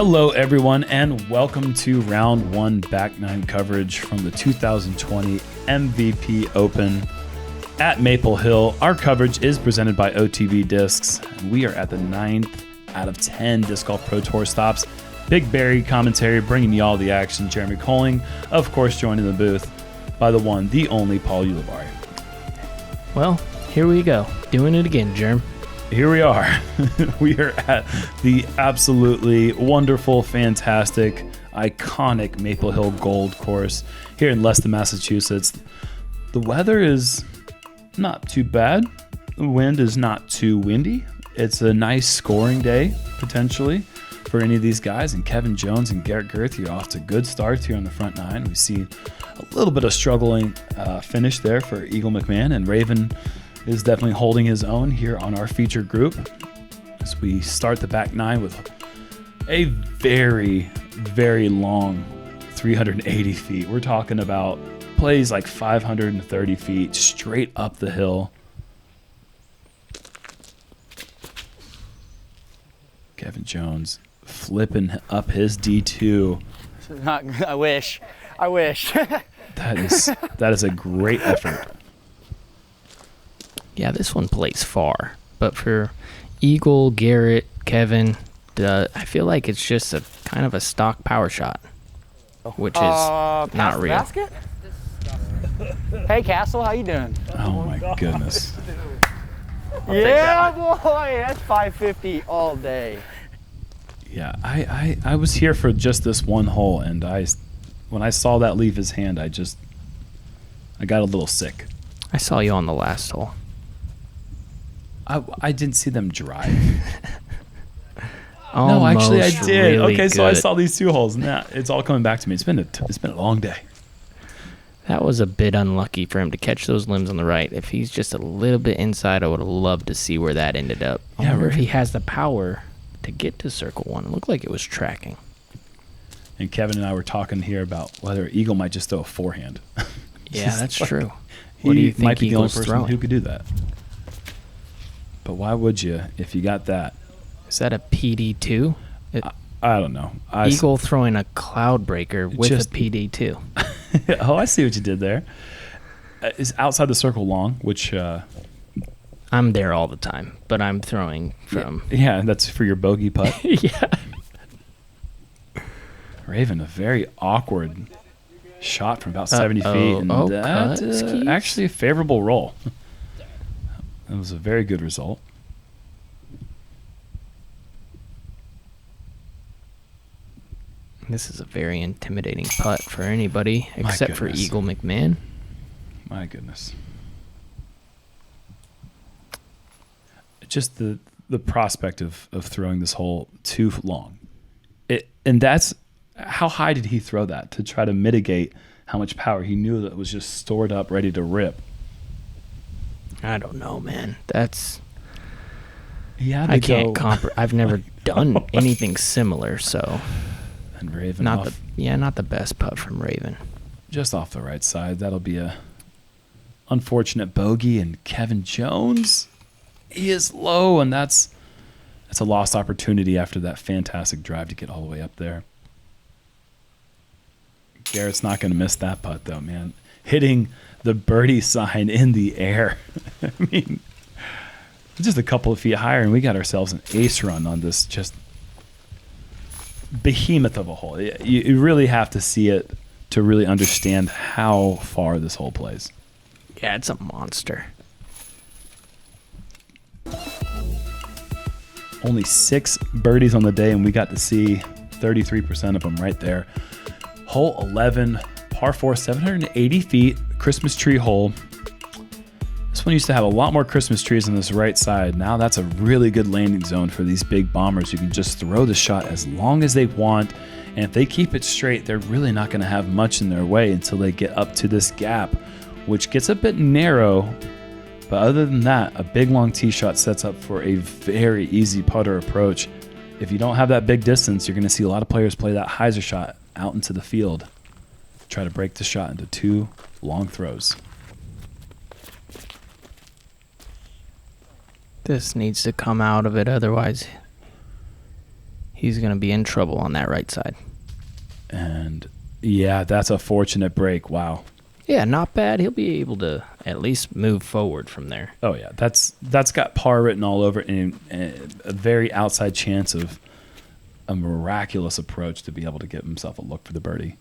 Hello, everyone, and welcome to Round 1 Back 9 coverage from the 2020 MVP Open at Maple Hill. Our coverage is presented by OTB Discs, and we are at the 9th out of 10 Disc Golf Pro Tour stops. Big Barry commentary bringing you all the action. Jeremy Koling, of course, joining the booth by the one, the only Paul Ulibarri. Well, here we go. Doing it again, Jerm. Here we are. We are at the absolutely wonderful, fantastic, iconic Maple Hill Gold course here in Leicester, Massachusetts. The weather is not too bad. The wind is not too windy. It's a nice scoring day, potentially, for any of these guys. And Kevin Jones and Garrett Gurthie are off to good starts here on the front nine. We see a little bit of struggling finish there for Eagle McMahon, and Raven is definitely holding his own here on our feature group as we start the back nine with a very, very long 380 feet. We're talking about plays like 530 feet straight up the hill. Kevin Jones flipping up his D2. I wish. That is a great effort. Yeah, this one plays far. But for Eagle, Garrett, Kevin, I feel like it's just a kind of a stock power shot, which is not real. Basket? Hey, Castle, how you doing? Oh my goodness. Yeah, boy, that's 550 all day. Yeah, I was here for just this one hole, and when I saw that leave his hand, I got a little sick. I saw you on the last hole. I didn't see them drive. No, actually I did. Really okay, so I good. saw these two holes. Now it's all coming back to me. It's been a long day. That was a bit unlucky for him to catch those limbs on the right. If he's just a little bit inside, I would have loved to see where that ended up. I wonder if he has the power to get to circle one. It looked like it was tracking. And Kevin and I were talking here about whether Eagle might just throw a forehand. Yeah, that's true. What do you think might be Eagle's the only person who could do that? But why would you if you got that? Is that a PD2? I don't know. Eagle throwing a cloud breaker with a PD2. Oh, I see what you did there. Is outside the circle long, which I'm there all the time, but I'm throwing from... Yeah, that's for your bogey putt. Yeah. Raven, a very awkward shot from about 70 feet, and that actually a favorable roll. That was a very good result. This is a very intimidating putt for anybody except for Eagle McMahon. My goodness. Just the prospect of throwing this hole too long. And that's how high did he throw that to try to mitigate how much power he knew that was just stored up ready to rip? I don't know, man. That's... I can't I've never done anything similar, so... And Raven not the best putt from Raven. Just off the right side. That'll be a unfortunate bogey. And Kevin Jones, he is low, and that's a lost opportunity after that fantastic drive to get all the way up there. Garrett's not going to miss that putt, though, man. Hitting the birdie sign in the air. I mean, just a couple of feet higher, and we got ourselves an ace run on this just behemoth of a hole. You really have to see it to really understand how far this hole plays. Yeah, it's a monster. Only 6 birdies on the day, and we got to see 33% of them right there. Hole 11, par 4, 780 feet, Christmas tree hole. This one used to have a lot more Christmas trees on this right side. Now that's a really good landing zone for these big bombers who can just throw the shot as long as they want. And if they keep it straight, they're really not going to have much in their way until they get up to this gap, which gets a bit narrow. But other than that, a big long tee shot sets up for a very easy putter approach. If you don't have that big distance, you're going to see a lot of players play that hyzer shot out into the field. Try to break the shot into 2 long throws. This needs to come out of it, otherwise he's going to be in trouble on that right side. And, yeah, that's a fortunate break. Wow. Yeah, not bad. He'll be able to at least move forward from there. Oh, yeah. That's got par written all over it, and a very outside chance of a miraculous approach to be able to give himself a look for the birdie.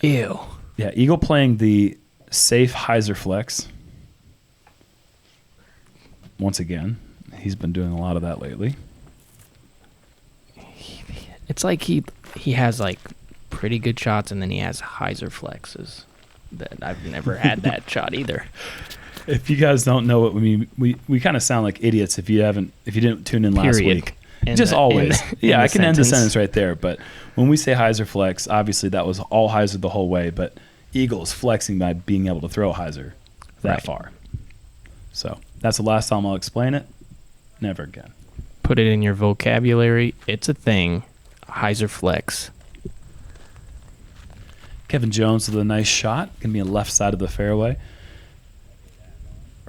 Ew. Yeah, Eagle playing the safe hyzer flex. Once again, he's been doing a lot of that lately. It's like he has like pretty good shots, and then he has hyzer flexes. That I've never had that shot either. If you guys don't know what we mean, we kind of sound like idiots if you didn't tune in last week. Always. Yeah, I can end the sentence right there. But when we say hyzer flex, obviously that was all hyzer the whole way. But Eagle is flexing by being able to throw a hyzer that far. So that's the last time I'll explain it. Never again. Put it in your vocabulary. It's a thing. Hyzer flex. Kevin Jones with a nice shot. Going to be on the left side of the fairway.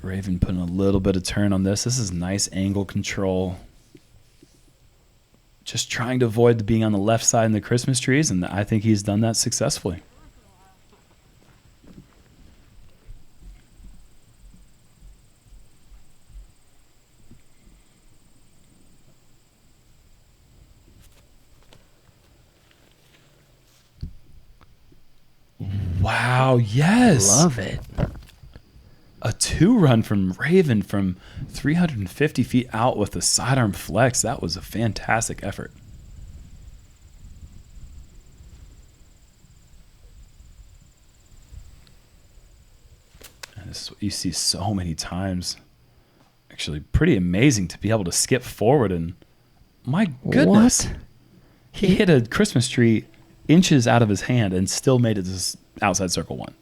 Raven putting a little bit of turn on this. This is nice angle control. Just trying to avoid being on the left side in the Christmas trees, and I think he's done that successfully. Wow, yes. Love it. A 2-run from Raven from 350 feet out with the sidearm flex. That was a fantastic effort. And this is what you see so many times. Actually, pretty amazing to be able to skip forward. And my goodness. What? He hit a Christmas tree inches out of his hand and still made it to this outside circle one.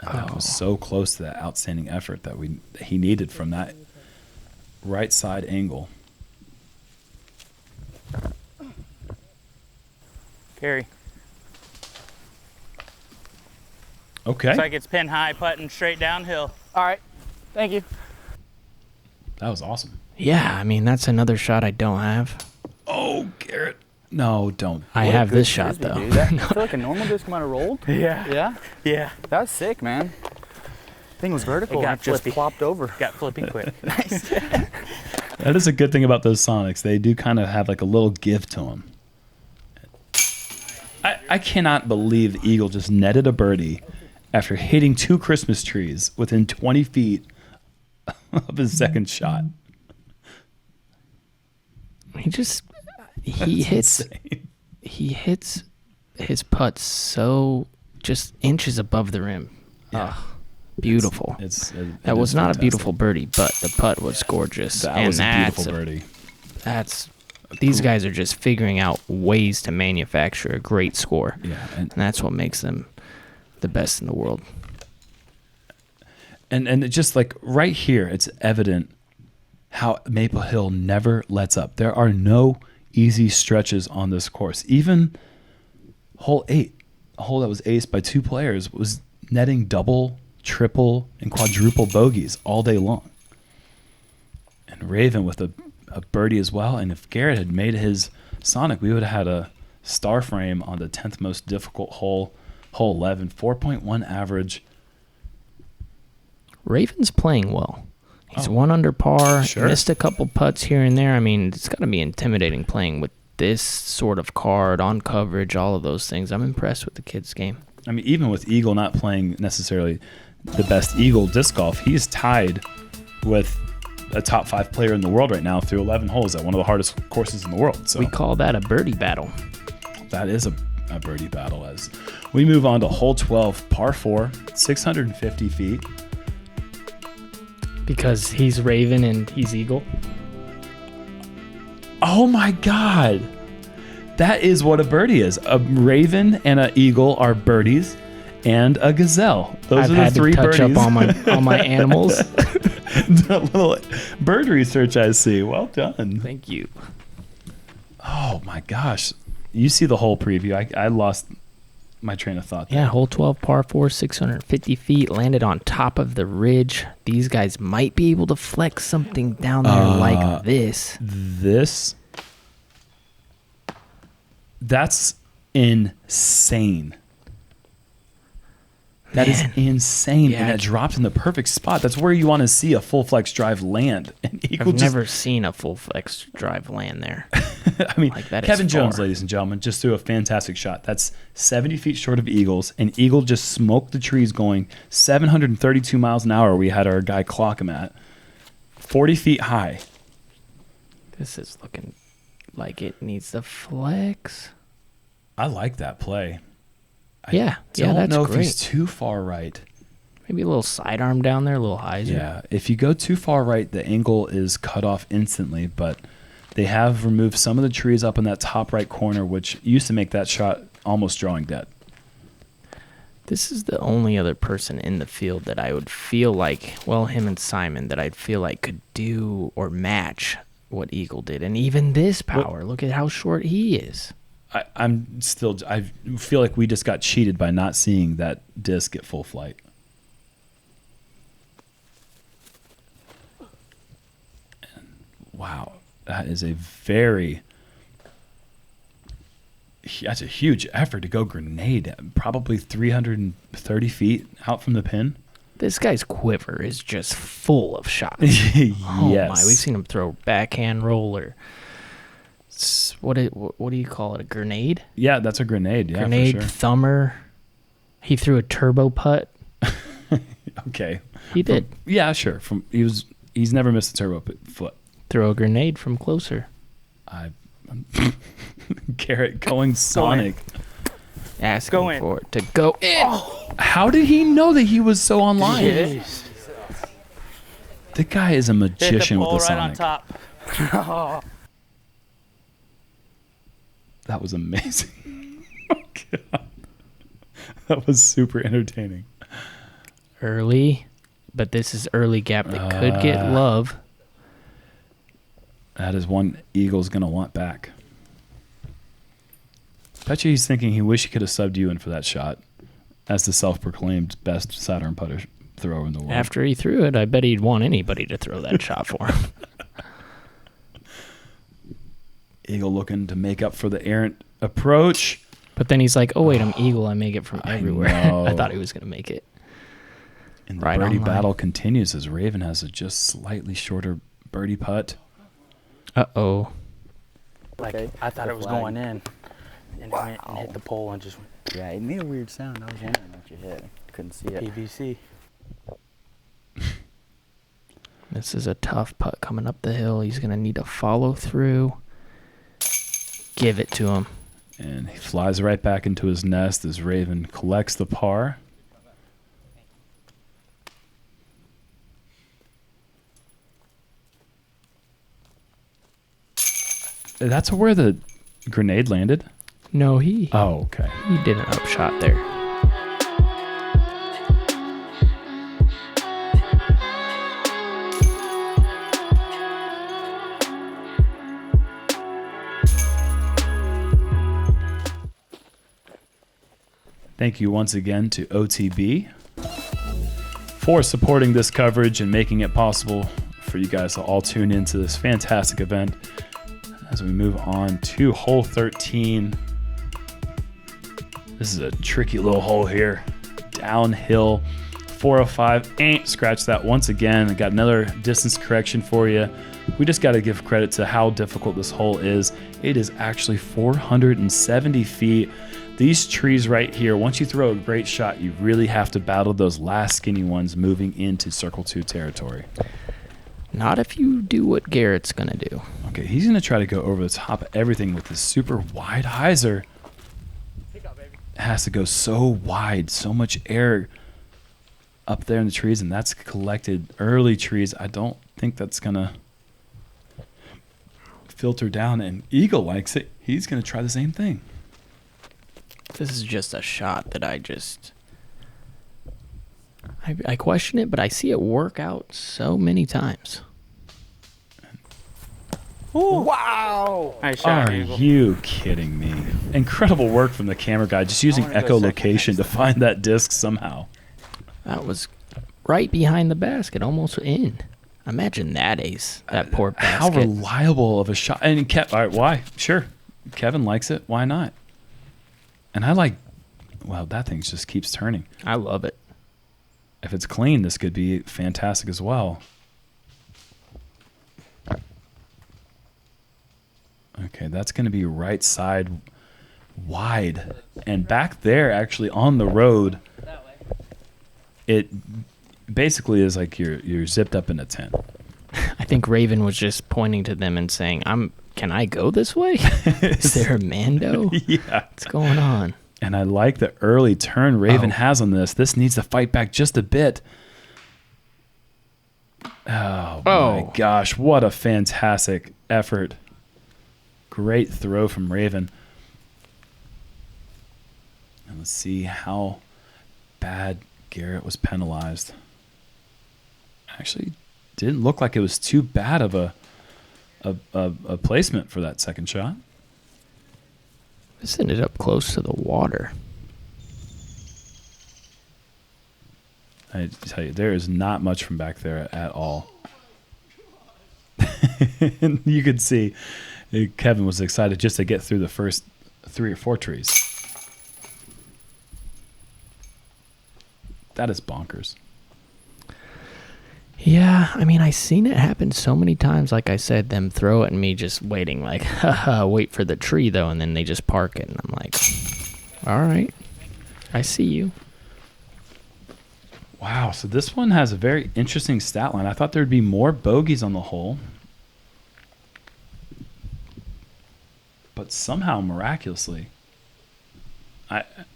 And that was so close to that outstanding effort that he needed from that right side angle. Carry. Okay. Looks like it's pin high, putting straight downhill. All right. Thank you. That was awesome. Yeah, I mean, that's another shot I don't have. Oh, Garrett. No, don't. I have this shot, though. Dude. I feel like a normal disc might have rolled. Yeah. Yeah? Yeah. That was sick, man. Thing was vertical. It got just plopped over. Got flippy quick. Nice. That is a good thing about those Sonics. They do kind of have like a little give to them. I cannot believe the Eagle just netted a birdie after hitting 2 Christmas trees within 20 feet of his second shot. He hits his putts so just inches above the rim. Yeah. Beautiful. That was not a beautiful birdie, but the putt was gorgeous. That was a beautiful birdie. These guys are just figuring out ways to manufacture a great score. Yeah, and that's what makes them the best in the world. And it just like right here, it's evident how Maple Hill never lets up. There are no easy stretches on this course. Even hole 8, a hole that was aced by 2 players, was netting double, triple, and quadruple bogeys all day long. And Raven with a birdie as well. And if Garrett had made his Sonic, we would have had a star frame on the 10th most difficult hole, hole 11, 4.1 average. Raven's playing well. He's 1 under par, missed a couple putts here and there. I mean, it's got to be intimidating playing with this sort of card, on coverage, all of those things. I'm impressed with the kid's game. I mean, even with Eagle not playing necessarily the best Eagle disc golf, he's tied with a top 5 player in the world right now through 11 holes at one of the hardest courses in the world. So we call that a birdie battle. That is a birdie battle. As we move on to hole 12, par 4, 650 feet. Because he's Raven and he's Eagle. Oh my God. That is what a birdie is. A Raven and an Eagle are birdies, and a Gazelle. Those are the 3 birdies. I've had to touch up on my animals. The little bird research I see. Well done. Thank you. Oh my gosh. You see the whole preview. I lost my train of thought there. Yeah, hole 12, par 4, 650 feet, landed on top of the ridge. These guys might be able to flex something down there like this. That's insane. That is insane, and that dropped in the perfect spot. That's where you want to see a full flex drive land. And I've never seen a full flex drive land there. I mean, like Kevin Jones, ladies and gentlemen, just threw a fantastic shot. That's 70 feet short of Eagles, and Eagle just smoked the trees going 732 miles an hour. We had our guy clock him at 40 feet high. This is looking like it needs to flex. I like that play. I don't know if he's too far right. Maybe a little sidearm down there, a little hyzer. Yeah, if you go too far right, the angle is cut off instantly, but they have removed some of the trees up in that top right corner, which used to make that shot almost drawing dead. This is the only other person in the field that I would feel like, well, him and Simon, that I'd feel like could do or match what Eagle did. And even this power, look at how short he is. I feel like we just got cheated by not seeing that disc at full flight. And wow, that is that's a huge effort to go grenade, probably 330 feet out from the pin. This guy's quiver is just full of shots. Yes. Oh my, we've seen him throw backhand roller. What do you call it? A grenade? Yeah, that's a grenade. Yeah, grenade, for sure. thumber. He threw a turbo putt. Okay. He did. Yeah, sure. He's never missed a turbo foot. Throw a grenade from closer. Garrett going Sonic. Asking for it to go in. Oh, how did he know that he was so online? Jeez. The guy is a magician with the right Sonic. On top. That was amazing. Oh, God. That was super entertaining. Early, but this is early gap that could get love. That is one Eagle's going to want back. Bet you he's thinking he wish he could have subbed you in for that shot as the self-proclaimed best Saturn putter thrower in the world. After he threw it, I bet he'd want anybody to throw that shot for him. Eagle looking to make up for the errant approach. But then he's like, oh, wait, I'm Eagle. I make it from everywhere. I thought he was going to make it. And the birdie battle continues as Raven has a just slightly shorter birdie putt. Uh-oh. Like, I thought it was going in. And it went and hit the pole and just went. Yeah, it made a weird sound. I was wondering what you hit. Couldn't see it. PVC. This is a tough putt coming up the hill. He's going to need to follow through. Give it to him. And he flies right back into his nest as Raven collects the par. That's where the grenade landed? No, he okay. He did an upshot there. Thank you once again to OTB for supporting this coverage and making it possible for you guys to all tune into this fantastic event. As we move on to hole 13. This is a tricky little hole here. Downhill, 405. Scratch that once again. I got another distance correction for you. We just got to give credit to how difficult this hole is. It is actually 470 feet. These trees right here, once you throw a great shot, you really have to battle those last skinny ones moving into Circle 2 territory. Not if you do what Garrett's going to do. Okay, he's going to try to go over the top of everything with this super wide hyzer. It has to go so wide, so much air up there in the trees, and that's collected early trees. I don't think that's going to filter down, and Eagle likes it. He's going to try the same thing. This is just a shot that I question it, but I see it work out so many times. Ooh. Wow. Nice shot, Are Eagle. you kidding me? Incredible work from the camera guy, just using echolocation to find that disc somehow. That was right behind the basket, almost in. Imagine that ace, that poor basket. How reliable of a shot. And all right, why? Sure. Kevin likes it. Why not? And I like, well, that thing just keeps turning. I love it. If it's clean, this could be fantastic as well. Okay, that's going to be right side wide. And back there, actually, on the road, it basically is like you're zipped up in a tent. I think Raven was just pointing to them and saying, can I go this way? Is there a Mando? Yeah. What's going on? And I like the early turn Raven has on this. This needs to fight back just a bit. Oh, my gosh. What a fantastic effort. Great throw from Raven. And let's see how bad Garrett was penalized. Actually, didn't look like it was too bad of a placement for that second shot. This ended up close to the water. I tell you, there is not much from back there at all. And you could see Kevin was excited just to get through the first 3 or 4 trees. That is bonkers. Yeah, I mean, I've seen it happen so many times. Like I said, them throw it and me just waiting, like, haha, wait for the tree, though, and then they just park it. And I'm like, all right, I see you. Wow, so this one has a very interesting stat line. I thought there'd be more bogeys on the hole. But somehow, miraculously,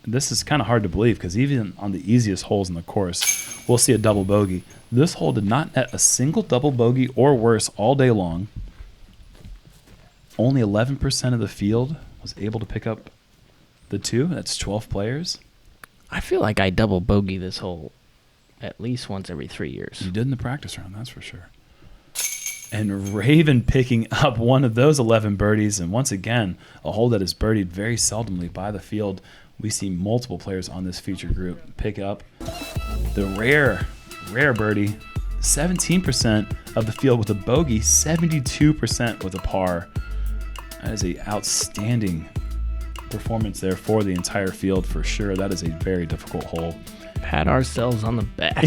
this is kind of hard to believe because even on the easiest holes in the course, we'll see a double bogey. This hole did not net a single double bogey or worse all day long. Only 11% of the field was able to pick up the 2. That's 12 players. I feel like I double bogey this hole at least once every 3 years. You did in the practice round, that's for sure. And Raven picking up one of those 11 birdies. And once again, a hole that is birdied very seldomly by the field. We see multiple players on this feature group pick up the rare birdie. 17% of the field with a bogey, 72% with a par. That is an outstanding performance there for the entire field for sure. That is a very difficult hole. Pat ourselves on the back.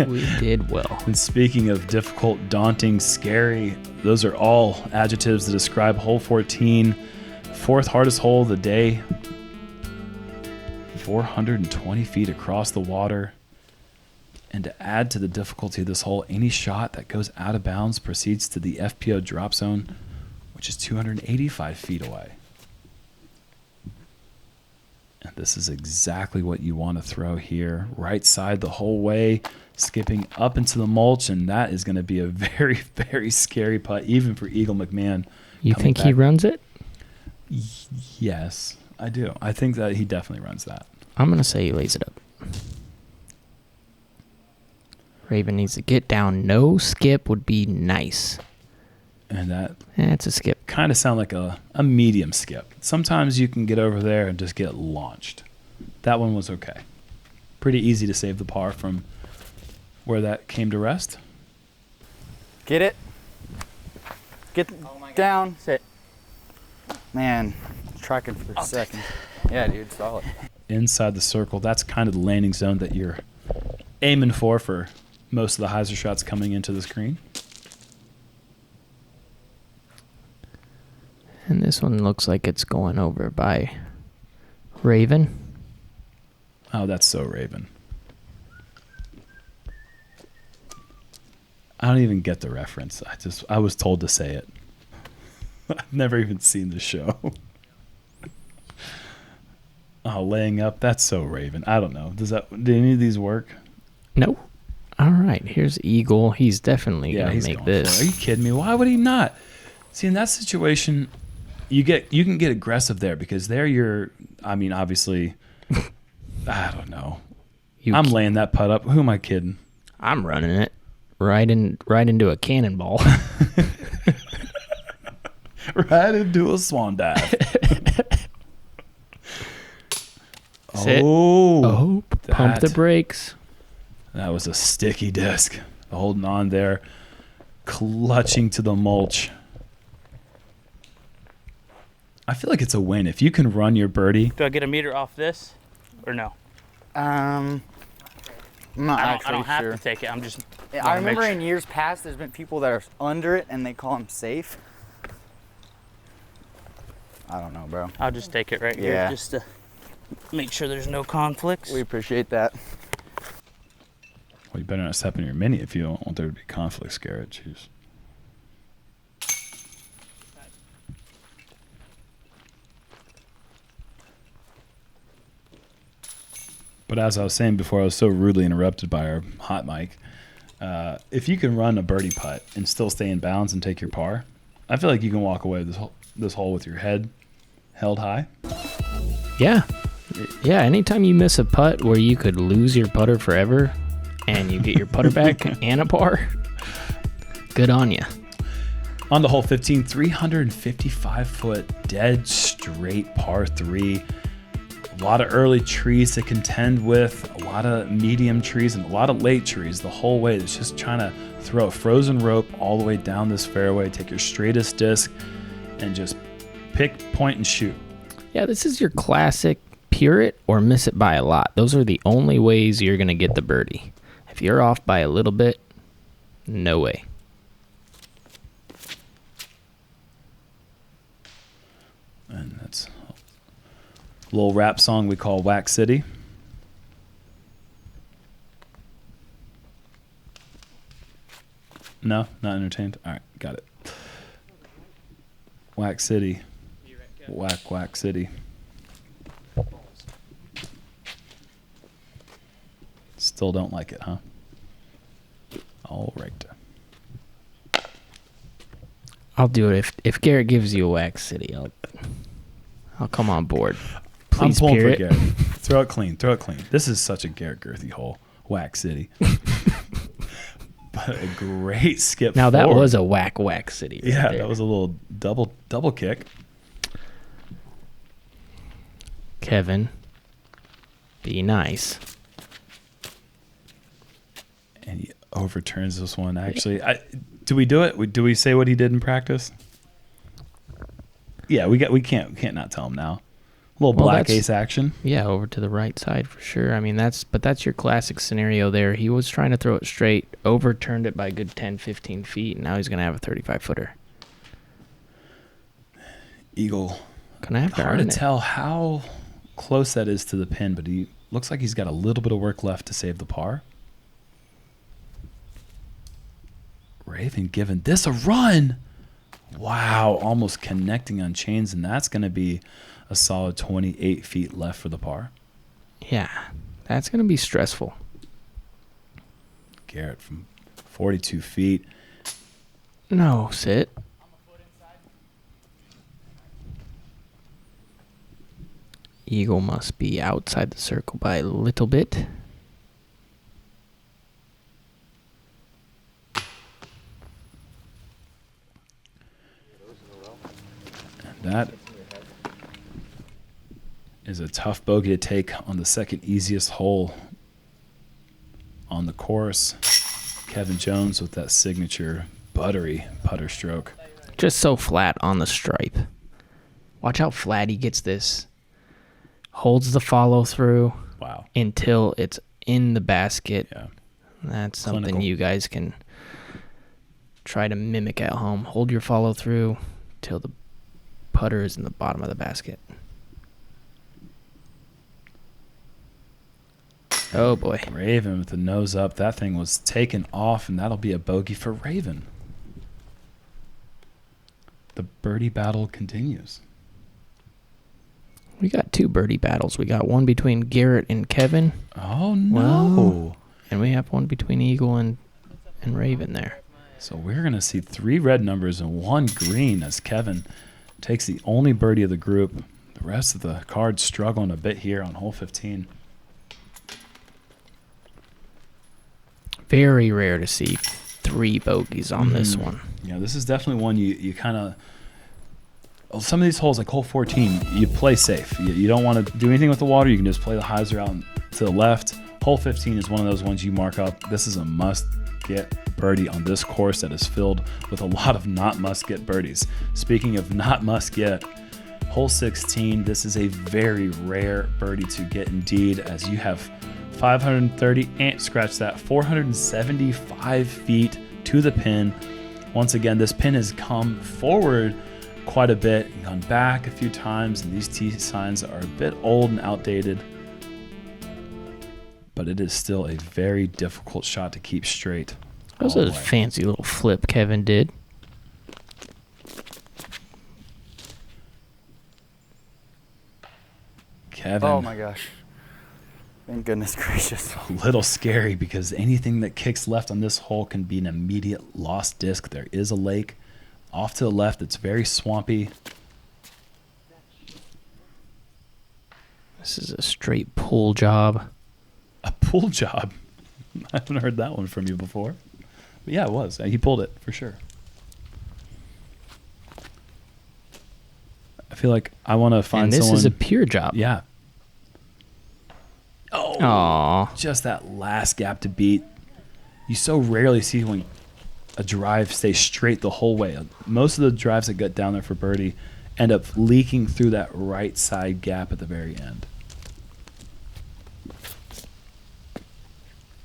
We did well. And speaking of difficult, daunting, scary, those are all adjectives to describe hole 14. 4th hardest hole of the day. 420 feet across the water. And to add to the difficulty of this hole, any shot that goes out of bounds proceeds to the FPO drop zone, which is 285 feet away. And this is exactly what you want to throw here. Right side the whole way, skipping up into the mulch, and that is going to be a very, very scary putt, even for Eagle McMahon. You think he runs it? Yes, I do. I think that he definitely runs that. I'm going to say he lays it up. Raven needs to get down. No skip would be nice. And that it's a skip. Kind of sound like a medium skip. Sometimes you can get over there and just get launched. That one was okay. Pretty easy to save the par from where that came to rest. Get it. Get down. Sit. Man, tracking for a second. Yeah, dude, solid. Inside the circle, that's kind of the landing zone that you're aiming for most of the hyzer shots coming into the screen. And this one looks like it's going over by Raven. Oh, that's so Raven. I don't even get the reference. I was told to say it. I've never even seen the show. Oh, laying up, that's so Raven. I don't know. Did any of these work? No. All right, here's Eagle. He's definitely going to make this. Are you kidding me? Why would he not? See, in that situation, you can get aggressive there because there obviously, I don't know. I'm laying that putt up. Who am I kidding? I'm running it right into a cannonball. Right into a swan dive. Sit. Oh, Pump the brakes. That was a sticky disc. Holding on there, clutching to the mulch. I feel like it's a win if you can run your birdie. Do I get a meter off this or no? I'm not I actually don't have sure. to take it. I'm just. I remember in years past, there's been people that are under it and they call them safe. I don't know, bro. I'll just take it right here just to make sure there's no conflicts. We appreciate that. Well, you better not step in your mini if you don't want there to be conflicts, Garrett. Jeez. But as I was saying before, I was so rudely interrupted by our hot mic. If you can run a birdie putt and still stay in bounds and take your par, I feel like you can walk away with this hole with your head held high. Yeah. Yeah, anytime you miss a putt where you could lose your putter forever and you get your putter back and a par, good on you. On the hole 15, 355-foot dead straight par 3. A lot of early trees to contend with, a lot of medium trees, and a lot of late trees the whole way. It's just trying to throw a frozen rope all the way down this fairway, take your straightest disc, and just pick, point, and shoot. Yeah, this is your classic pure it or miss it by a lot. Those are the only ways you're going to get the birdie. If you're off by a little bit, no way. And that's a little rap song we call Wax City. No, not entertained? All right, got it. Wax City. Whack City. Still don't like it, huh? All right. I'll do it if Garrett gives you a Wax City. I'll come on board. Please, I'm pulling pure for it. Garrett. Throw it clean. Throw it clean. This is such a Garrett Gurthie hole. Wax City. But a great skip Now that forward. was a whack City. Right Yeah, there. that was a little double kick. Kevin, be nice. And he overturns this one. Actually, do we do it? Do we say what he did in practice? Yeah, we can't not tell him now. A little black ace action. Yeah, over to the right side for sure. I mean, that's your classic scenario there. He was trying to throw it straight, overturned it by a good 10, 15 feet, and now he's going to have a 35-footer. Eagle. Gonna have to Hard to earn it. tell how close that is to the pin, but he looks like he's got a little bit of work left to save the par. Raven giving this a run. Wow, almost connecting on chains, and that's going to be a solid 28 feet left for the par. Yeah, that's going to be stressful. Garrett from 42 feet. No, sit. Eagle must be outside the circle by a little bit. And that is a tough bogey to take on the second easiest hole on the course. Kevin Jones with that signature buttery putter stroke. Just so flat on the stripe. Watch how flat he gets this. Holds the follow through. Wow. Until it's in the basket. Yeah. That's something Clinical. you guys can try to mimic at home. Hold your follow through till the putter is in the bottom of the basket. Oh boy. Raven with the nose up. That thing was taken off, and that'll be a bogey for Raven. The birdie battle continues. We got two birdie battles. We got one between Garrett and Kevin. Oh, no. Well, and we have one between Eagle and Raven there. So we're going to see 3 red numbers and 1 green as Kevin takes the only birdie of the group. The rest of the cards struggling a bit here on hole 15. Very rare to see 3 bogeys on this one. Yeah, this is definitely one you kind of some of these holes, like hole 14, you play safe. You don't want to do anything with the water. You can just play the hyzer out to the left. Hole 15 is one of those ones you mark up. This is a must-get birdie on this course that is filled with a lot of not must-get birdies. Speaking of not must-get, hole 16, this is a very rare birdie to get indeed, as you have 530, and scratch that, 475 feet to the pin. Once again, this pin has come forward quite a bit and gone back a few times, and these tee signs are a bit old and outdated, but it is still a very difficult shot to keep straight. That was a fancy little flip Kevin did. Kevin. Oh my gosh. Thank goodness gracious. A little scary because anything that kicks left on this hole can be an immediate lost disc. There is a lake off to the left. It's very swampy. This is a straight pull job. A pull job? I haven't heard that one from you before. But yeah, it was. He pulled it for sure. I feel like I want to find someone. And this is a pure job. Yeah. Oh, aww. Just that last gap to beat. You so rarely see when a drive stays straight the whole way. Most of the drives that get down there for birdie end up leaking through that right side gap at the very end.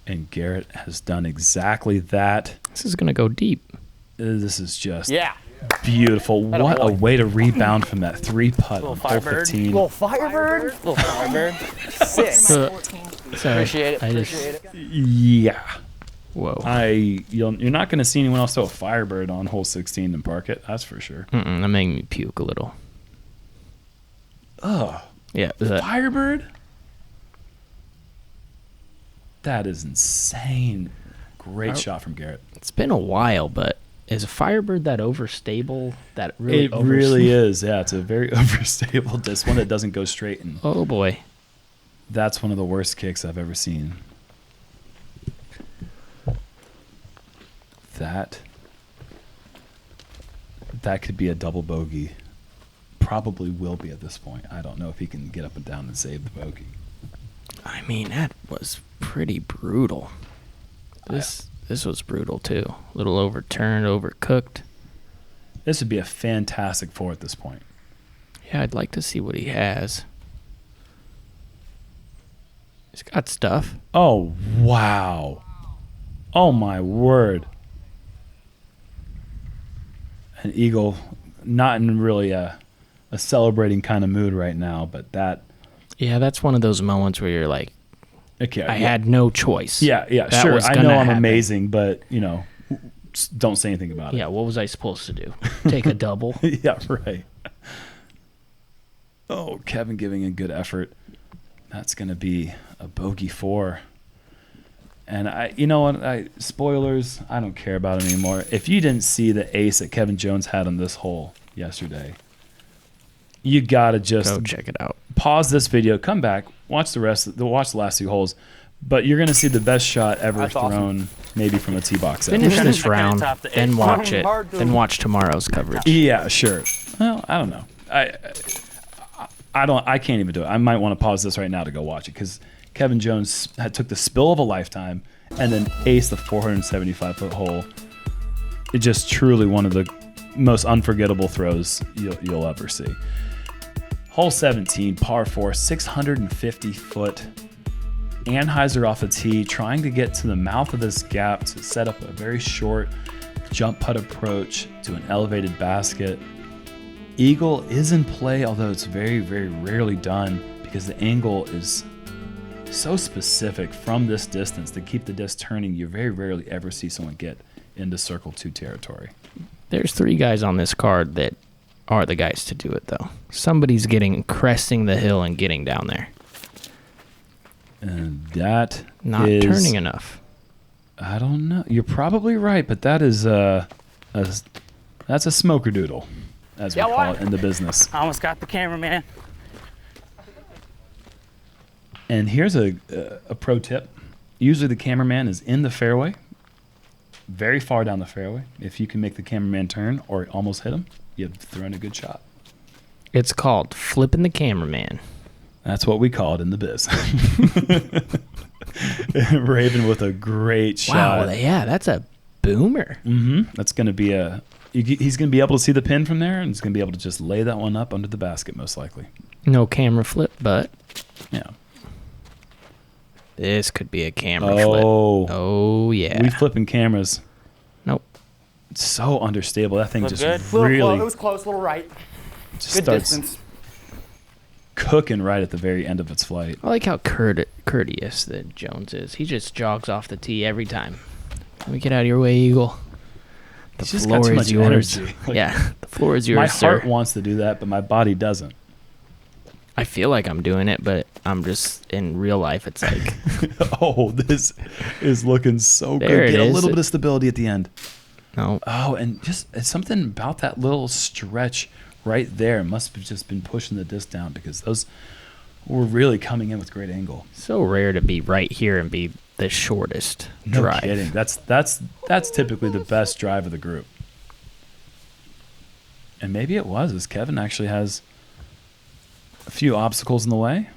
And Garrett has done exactly that. This is going to go deep. This is just Beautiful. What a way to rebound from that 3-putt on hole 15. Little Firebird. Little Firebird. Sick. Appreciate it. Appreciate it. Yeah. Whoa. You're not going to see anyone else throw a Firebird on hole 16 and park it. That's for sure. That made me puke a little. Oh. Yeah. Firebird? That is insane. Great shot from Garrett. It's been a while, but is a Firebird that overstable? That really It really is. Yeah, it's a very overstable disc. One that doesn't go straight. And oh boy. That's one of the worst kicks I've ever seen. That could be a double bogey. Probably will be at this point. I don't know if he can get up and down and save the bogey. I mean, that was pretty brutal. This was brutal too. A little overturned, overcooked. This would be a fantastic 4 at this point. Yeah, I'd like to see what he has. He's got stuff. Oh, wow. Oh, my word. An eagle, not in really a celebrating kind of mood right now, but that. Yeah, that's one of those moments where you're like, okay, I had no choice. Yeah, that sure. I know I'm happen. amazing, but, don't say anything about it. Yeah, what was I supposed to do? Take a double? Yeah, right. Oh, Kevin giving a good effort. That's going to be a bogey 4. And you know what? Spoilers, I don't care about it anymore. If you didn't see the ace that Kevin Jones had on this hole yesterday, you got to just go check it out. Pause this video, come back, watch the last 2 holes. But you're going to see the best shot ever thrown, maybe from a tee box. Finish this round, then watch it, then watch tomorrow's coverage. Yeah, sure. Well, I don't know. I can't even do it. I might want to pause this right now to go watch it because Kevin Jones took the spill of a lifetime and then aced the 475-foot hole. It's just truly one of the most unforgettable throws you'll ever see. Hole 17, par 4, 650-foot. Anheuser off the tee, trying to get to the mouth of this gap to set up a very short jump putt approach to an elevated basket. Eagle is in play, although it's very, very rarely done because the angle is so specific from this distance to keep the disc turning. You very rarely ever see someone get into circle 2 territory. There's 3 guys on this card that are the guys to do it, though. Somebody's cresting the hill and getting down there. And that not is, turning enough. I don't know. You're probably right, but that is that's a smoker doodle, as we call it in the business. I almost got the cameraman. And here's a pro tip. Usually the cameraman is in the fairway, very far down the fairway. If you can make the cameraman turn or almost hit him, you've thrown a good shot. It's called flipping the cameraman. That's what we call it in the biz. Raven with a great shot. Wow, yeah, that's a boomer. That's going to be he's going to be able to see the pin from there, and he's going to be able to just lay that one up under the basket, most likely. No camera flip, but yeah. This could be a camera flip. Oh, yeah. We flipping cameras. Nope. It's so understable. That thing just good. really... It was close, a little right. Just Good starts distance. Cooking right at the very end of its flight. I like how courteous that Jones is. He just jogs off the tee every time. Let me get out of your way, Eagle. The He's just floor got too is much yours. energy. Yeah, the floor is yours, My sir. heart wants to do that, but my body doesn't. I feel like I'm doing it, but I'm just in real life. It's like, oh, this is looking so There good. it Get a is. little bit of stability at the end. no. Oh, and just it's something about that little stretch right there must have just been pushing the disc down, because those were really coming in with great angle. So rare to be right here and be the shortest No drive. kidding. That's typically the best drive of the group. And maybe it was, as Kevin actually has a few obstacles in the way.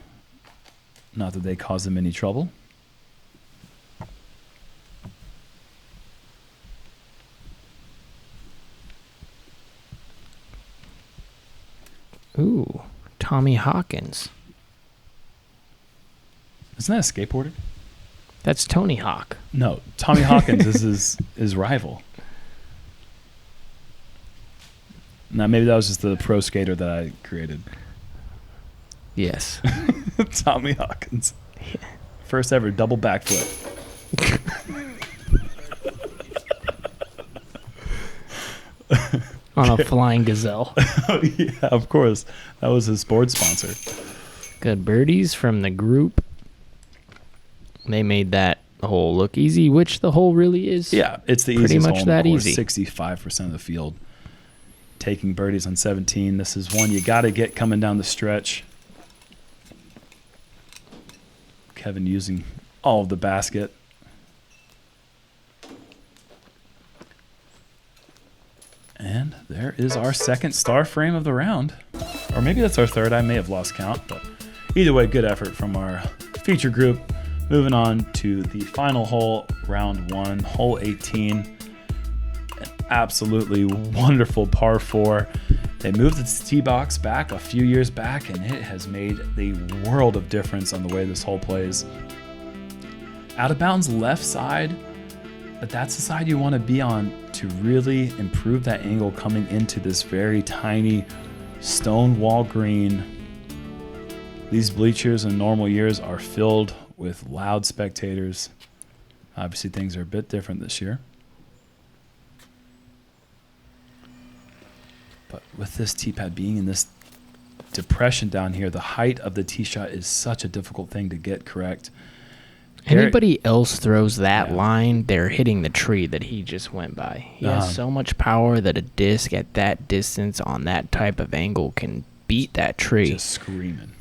Not that they cause him any trouble. Ooh, Tommy Hawkins. Isn't that a skateboarder? That's Tony Hawk. No, Tommy Hawkins is his rival. Now, maybe that was just the pro skater that I created. Yes. Tommy Hawkins. First ever double backflip. On a flying gazelle. Yeah, of course. That was his sports sponsor. Good birdies from the group. They made that hole look easy, which the hole really is. Yeah, it's the Pretty easiest much hole that in the course. easy. 65% of the field taking birdies on 17. This is one you got to get coming down the stretch. Kevin using all of the basket. And there is our second star frame of the round. Or maybe that's our third. I may have lost count. But either way, good effort from our feature group. Moving on to the final hole, round 1, hole 18. An absolutely wonderful par 4. They moved its tee box back a few years back, and it has made a world of difference on the way this hole plays. Out of bounds left side, but that's the side you want to be on to really improve that angle coming into this very tiny stone wall green. These bleachers in normal years are filled with loud spectators. Obviously things are a bit different this year. But with this tee pad being in this depression down here, the height of the tee shot is such a difficult thing to get correct. Anybody else throws that Yeah. line, they're hitting the tree that he just went by. He has so much power that a disc at that distance on that type of angle can beat that tree. Just screaming.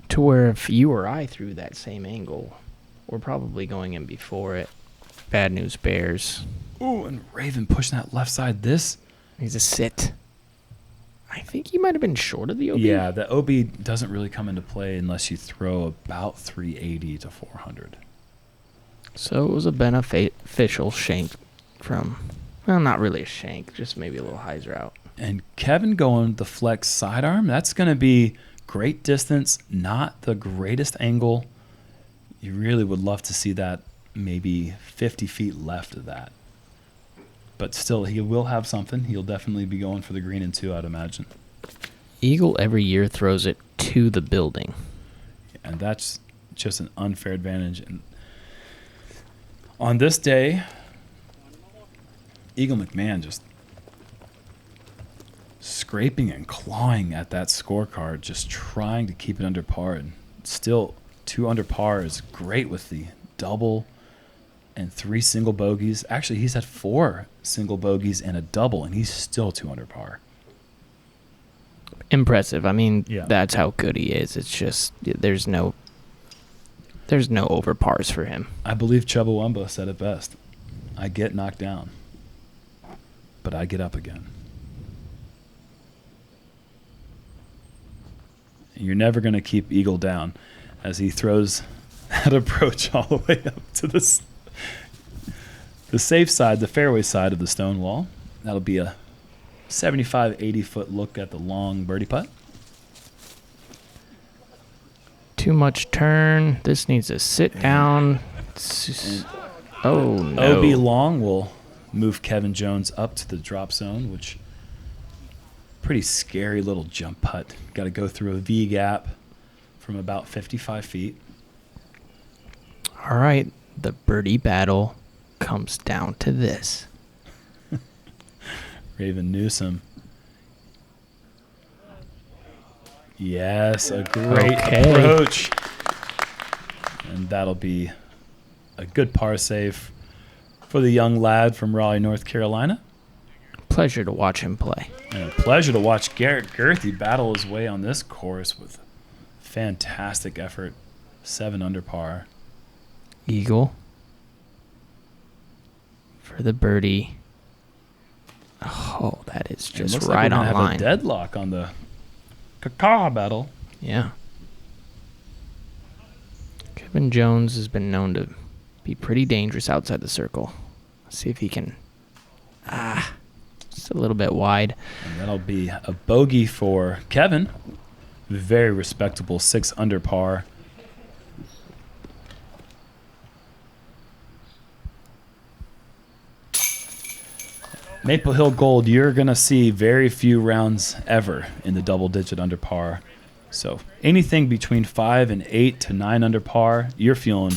To where if you or I threw that same angle, we're probably going in before it. Bad news bears. Ooh, and Raven pushing that left side. This, He's a sit. I think he might have been short of the OB. yeah, the OB doesn't really come into play unless you throw about 380 to 400. So it was a beneficial shank from, well, not really a shank, just maybe a little hyzer out. And Kevin going the flex sidearm, that's going to be great distance, not the greatest angle. You really would love to see that maybe 50 feet left of that. But still, he will have something. He'll definitely be going for the green and 2, I'd imagine. Eagle every year throws it to the building. And that's just an unfair advantage. And on this day, Eagle McMahon just scraping and clawing at that scorecard, just trying to keep it under par. And still, 2 under par is great with the double and 3 single bogeys. Actually, he's had 4 single bogeys and a double, and he's still 2 under par. Impressive. I mean, Yeah. that's how good he is. It's just there's no over pars for him. I believe Chubbawamba said it best. I get knocked down, but I get up again. You're never going to keep eagle down as he throws that approach all the way up to the safe side, the fairway side of the stone wall. That'll be a 75, 80-foot look at the long birdie putt. Too much turn. This needs to sit down. Oh, no. OB long will move Kevin Jones up to the drop zone, which pretty scary little jump putt. Got to go through a V gap from about 55 feet. All right. The birdie battle comes down to this. Raven Newsom. Yes, a great approach. And that'll be a good par save for the young lad from Raleigh, North Carolina. Pleasure to watch him play. And a pleasure to watch Garrett Gurthie battle his way on this course with fantastic effort. 7 under par. Eagle for the birdie. Oh, that is just right on line. Have a deadlock on the Kakaha battle. Yeah. Kevin Jones has been known to be pretty dangerous outside the circle. Let's see if he can. Just a little bit wide. And that'll be a bogey for Kevin. Very respectable 6 under par. Maple Hill Gold, you're going to see very few rounds ever in the double-digit under par. So anything between 5 and 8 to 9 under par, you're feeling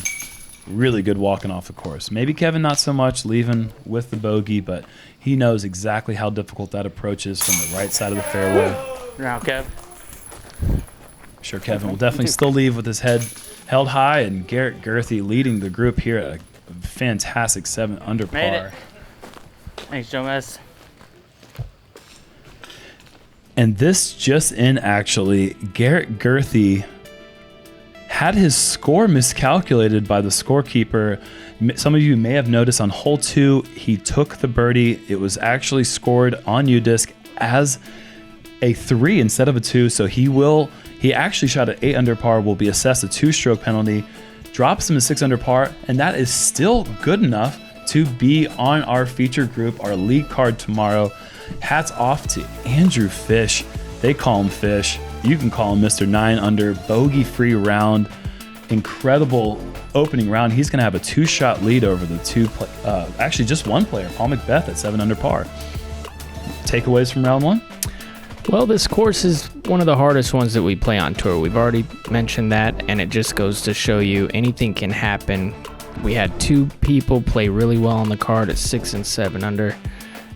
really good walking off the course. Maybe Kevin not so much, leaving with the bogey, but he knows exactly how difficult that approach is from the right side of the fairway. Now, Kev. I'm sure Kevin will definitely still leave with his head held high, and Garrett Gurthie leading the group here at a fantastic 7 under par. Made it. Thanks, Jomez. And this just in, actually, Garrett Gurthie had his score miscalculated by the scorekeeper. Some of you may have noticed on hole 2, he took the birdie. It was actually scored on UDISC as a 3 instead of a 2. So he actually shot at 8 under par, will be assessed a 2-stroke penalty, drops him to 6 under par, and that is still good enough to be on our feature group, our league card tomorrow. Hats off to Andrew Fish. They call him Fish. You can call him Mr. 9 under, bogey-free round. Incredible opening round. He's going to have a 2-shot lead over the actually just one player, Paul McBeth at 7 under par. Takeaways from round 1? Well, this course is one of the hardest ones that we play on tour. We've already mentioned that, and it just goes to show you anything can happen. We had 2 people play really well on the card at 6 and 7 under,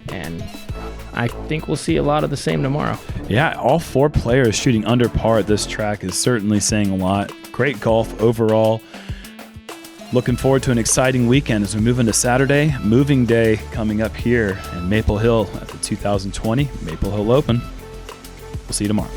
and I think we'll see a lot of the same tomorrow. Yeah, all 4 players shooting under par at this track is certainly saying a lot. Great golf overall. Looking forward to an exciting weekend as we move into Saturday. Moving day coming up here in Maple Hill at the 2020 Maple Hill Open. We'll see you tomorrow.